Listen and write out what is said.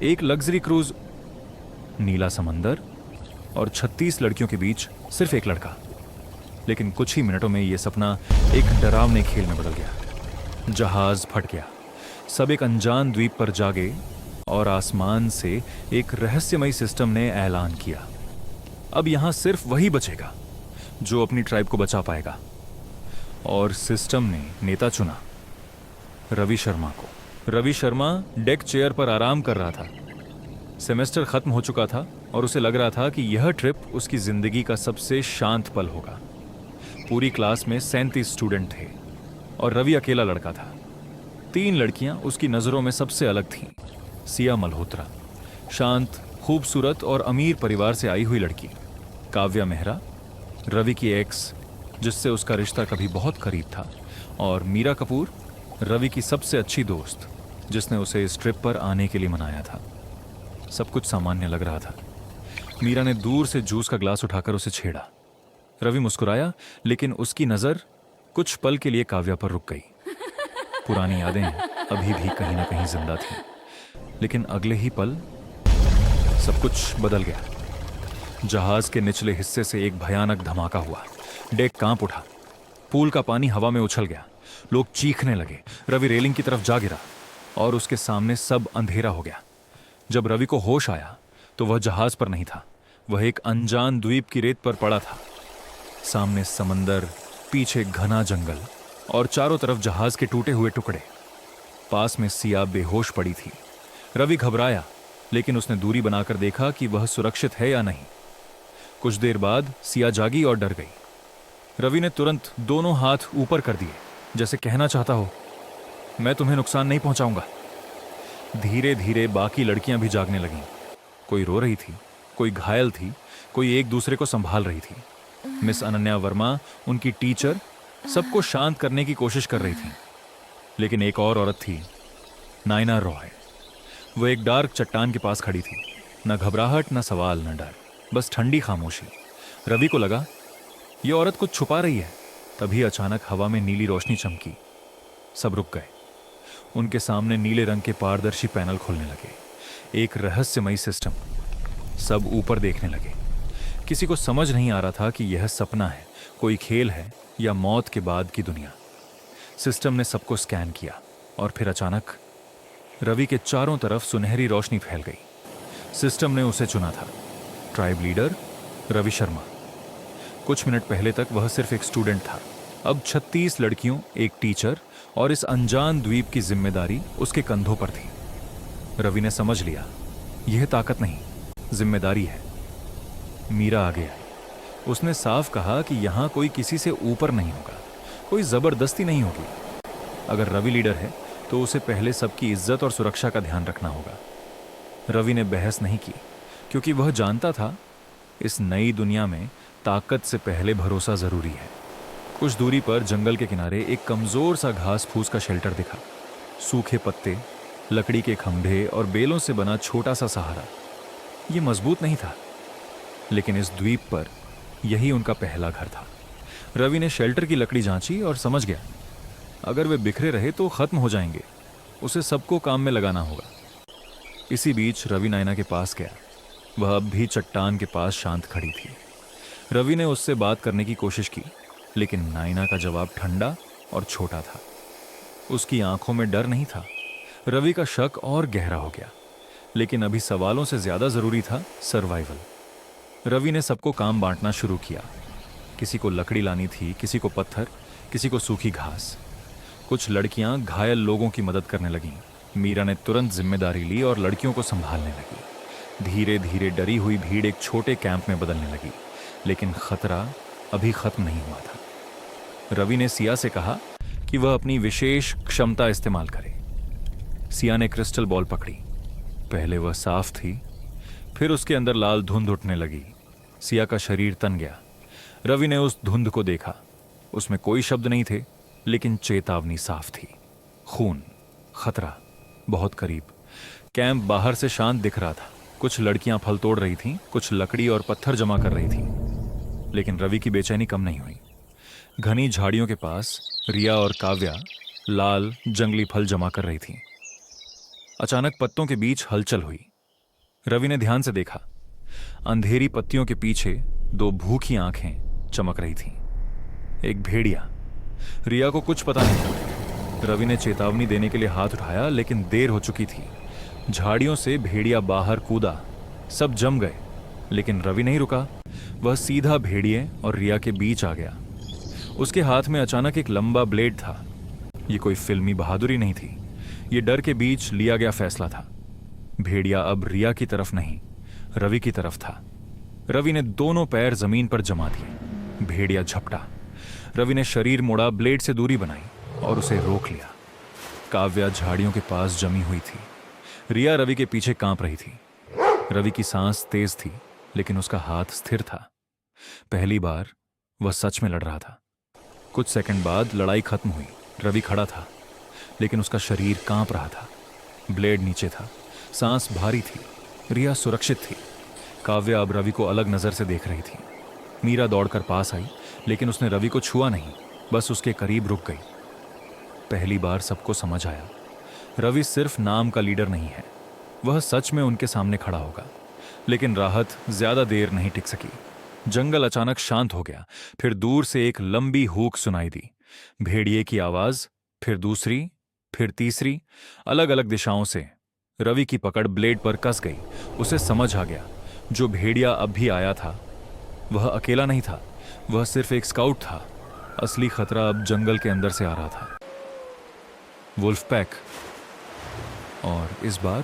एक luxury cruise, नीला समंदर और 36 लड़कियों के बीच सिर्फ एक लड़का। लेकिन कुछ ही मिनटों में यह सपना एक डरावने खेल में बदल गया। जहाज फट गया, सब एक अनजान द्वीप पर जागे और आसमान से एक रहस्यमयी सिस्टम ने ऐलान किया, अब यहां सिर्फ वही बचेगा जो अपनी ट्राइब को बचा पाएगा। और सिस्टम ने नेता चुना, रवि शर्मा को। रवि शर्मा डेक चेयर पर आराम कर रहा था। सेमेस्टर खत्म हो चुका था और उसे लग रहा था कि यह ट्रिप उसकी जिंदगी का सबसे शांत पल होगा। पूरी क्लास में 37 स्टूडेंट थे और रवि अकेला लड़का था। 3 लड़कियां उसकी नजरों में सबसे अलग थीं। सिया मल्होत्रा, शांत, खूबसूरत और अमीर परिवार से आई हुई लड़की। काव्या मेहरा, रवि की एक्स जिससे उसका रिश्ता कभी बहुत करीब था। और मीरा कपूर, रवि की सबसे अच्छी दोस्त जिसने उसे इस ट्रिप पर आने के लिए मनाया था। सब कुछ सामान्य लग रहा था। मीरा ने दूर से जूस का ग्लास उठाकर उसे छेड़ा। रवि मुस्कुराया, लेकिन उसकी नजर कुछ पल के लिए काव्या पर रुक गई। पुरानी यादें अभी भी कहीं ना कहीं जिंदा थीं, लेकिन अगले ही पल सब कुछ बदल गया। जहाज के निचले हिस्से से एक भयानक धमाका हुआ। डेक कांप उठा, पूल का पानी हवा में उछल गया, लोग चीखने लगे। रवि रेलिंग की तरफ जा गिरा और उसके सामने सब अंधेरा हो गया। जब रवि को होश आया तो वह जहाज पर नहीं था, वह एक अनजान द्वीप की रेत पर पड़ा था। सामने समंदर, पीछे घना जंगल और चारों तरफ जहाज के टूटे हुए टुकड़े। पास में सिया बेहोश पड़ी थी। रवि घबराया, लेकिन उसने दूरी बनाकर देखा कि वह सुरक्षित है या नहीं। कुछ देर बाद सिया जागी और डर गई। रवि ने तुरंत दोनों हाथ ऊपर कर दिए, जैसे कहना चाहता हो, मैं तुम्हें नुकसान नहीं पहुंचाऊंगा। धीरे धीरे बाकी लड़कियां भी जागने लगीं। कोई रो रही थी, कोई घायल थी, कोई एक दूसरे को संभाल रही थी। मिस अनन्या वर्मा, उनकी टीचर, सबको शांत करने की कोशिश कर रही थी। लेकिन एक और औरत थी, नायना रॉय। वो एक डार्क चट्टान के पास खड़ी थी। न घबराहट, न सवाल, न डर, बस ठंडी खामोशी। रवि को लगा ये औरत कुछ छुपा रही है। तभी अचानक हवा में नीली रोशनी चमकी। सब रुक गए। उनके सामने नीले रंग के पारदर्शी पैनल खुलने लगे, एक रहस्यमयी सिस्टम। सब ऊपर देखने लगे। किसी को समझ नहीं आ रहा था कि यह सपना है, कोई खेल है या मौत के बाद की दुनिया। सिस्टम ने सबको स्कैन किया और फिर अचानक रवि के चारों तरफ सुनहरी रोशनी फैल गई। सिस्टम ने उसे चुना था, ट्राइब लीडर रवि शर्मा। कुछ मिनट पहले तक वह सिर्फ एक स्टूडेंट था। अब 36 लड़कियों, एक टीचर और इस अनजान द्वीप की जिम्मेदारी उसके कंधों पर थी। रवि ने समझ लिया, यह ताकत नहीं, जिम्मेदारी है। मीरा आगे आई। उसने साफ कहा कि यहां कोई किसी से ऊपर नहीं होगा, कोई जबरदस्ती नहीं होगी। अगर रवि लीडर है तो उसे पहले सबकी इज्जत और सुरक्षा का ध्यान रखना होगा। रवि ने बहस नहीं की, क्योंकि वह जानता था इस नई दुनिया में ताकत से पहले भरोसा जरूरी है। कुछ दूरी पर जंगल के किनारे एक कमजोर सा घास फूस का शेल्टर दिखा। सूखे पत्ते, लकड़ी के खंभे और बेलों से बना छोटा सा सहारा। यह मजबूत नहीं था, लेकिन इस द्वीप पर यही उनका पहला घर था। रवि ने शेल्टर की लकड़ी जांची और समझ गया, अगर वे बिखरे रहे तो खत्म हो जाएंगे। उसे सबको काम में लगाना होगा। इसी बीच रवि नायना के पास गया। वह अब भी चट्टान के पास शांत खड़ी थी। रवि ने उससे बात करने की कोशिश की, लेकिन नायना का जवाब ठंडा और छोटा था। उसकी आंखों में डर नहीं था। रवि का शक और गहरा हो गया, लेकिन अभी सवालों से ज्यादा जरूरी था सर्वाइवल। रवि ने सबको काम बांटना शुरू किया। किसी को लकड़ी लानी थी, किसी को पत्थर, किसी को सूखी घास। कुछ लड़कियां घायल लोगों की मदद करने लगीं। मीरा ने तुरंत जिम्मेदारी ली और लड़कियों को संभालने लगी। धीरे धीरे डरी हुई भीड़ एक छोटे कैंप में बदलने लगी, लेकिन खतरा अभी खत्म नहीं हुआ था। रवि ने सिया से कहा कि वह अपनी विशेष क्षमता इस्तेमाल करे। सिया ने क्रिस्टल बॉल पकड़ी। पहले वह साफ थी, फिर उसके अंदर लाल धुंध उठने लगी। सिया का शरीर तन गया। रवि ने उस धुंध को देखा। उसमें कोई शब्द नहीं थे, लेकिन चेतावनी साफ थी। खून, खतरा, बहुत करीब। कैंप बाहर से शांत दिख रहा था। कुछ लड़कियां फल तोड़ रही थीं, कुछ लकड़ी और पत्थर जमा कर रही थीं। लेकिन रवि की बेचैनी कम नहीं हुई। घनी झाड़ियों के पास रिया और काव्या लाल जंगली फल जमा कर रही थीं। अचानक पत्तों के बीच हलचल हुई। रवि ने ध्यान से देखा। अंधेरी पत्तियों के पीछे दो भूखी आंखें चमक रही थीं। एक भेड़िया। रिया को कुछ पता नहीं था। रवि ने चेतावनी देने के लिए हाथ उठाया, लेकिन देर हो चुकी थी। झाड़ियों से भेड़िया बाहर कूदा, सब जम गए, लेकिन रवि नहीं रुका। वह सीधा भेड़िए और रिया के बीच आ गया। उसके हाथ में अचानक एक लंबा ब्लेड था। ये कोई फिल्मी बहादुरी नहीं थी, ये डर के बीच लिया गया फैसला था। भेड़िया अब रिया की तरफ नहीं, रवि की तरफ था। रवि ने दोनों पैर जमीन पर जमा दिए। भेड़िया झपटा। रवि ने शरीर मोड़ा, ब्लेड से दूरी बनाई और उसे रोक लिया। काव्या झाड़ियों के पास जमी हुई थी। रिया रवि के पीछे कांप रही थी। रवि की सांस तेज थी, लेकिन उसका हाथ स्थिर था। पहली बार वह सच में लड़ रहा था। कुछ सेकंड बाद लड़ाई खत्म हुई। रवि खड़ा था, लेकिन उसका शरीर कांप रहा था। ब्लेड नीचे था, सांस भारी थी। रिया सुरक्षित थी। काव्या अब रवि को अलग नजर से देख रही थी। मीरा दौड़कर पास आई, लेकिन उसने रवि को छुआ नहीं, बस उसके करीब रुक गई। पहली बार सबको समझ आया, रवि सिर्फ नाम का लीडर नहीं है, वह सच में उनके सामने खड़ा होगा। लेकिन राहत ज्यादा देर नहीं टिक सकी। जंगल अचानक शांत हो गया। फिर दूर से एक लंबी हूक सुनाई दी। भेड़िए की आवाज, फिर दूसरी, फिर तीसरी। अलग अलग दिशाओं से रवि की पकड़ ब्लेड पर कस गई। उसे समझ आ गया, जो भेड़िया अब भी आया था वह अकेला नहीं था, वह सिर्फ एक स्काउट था। असली खतरा अब जंगल के अंदर से आ रहा था। Wolf pack. और इस बार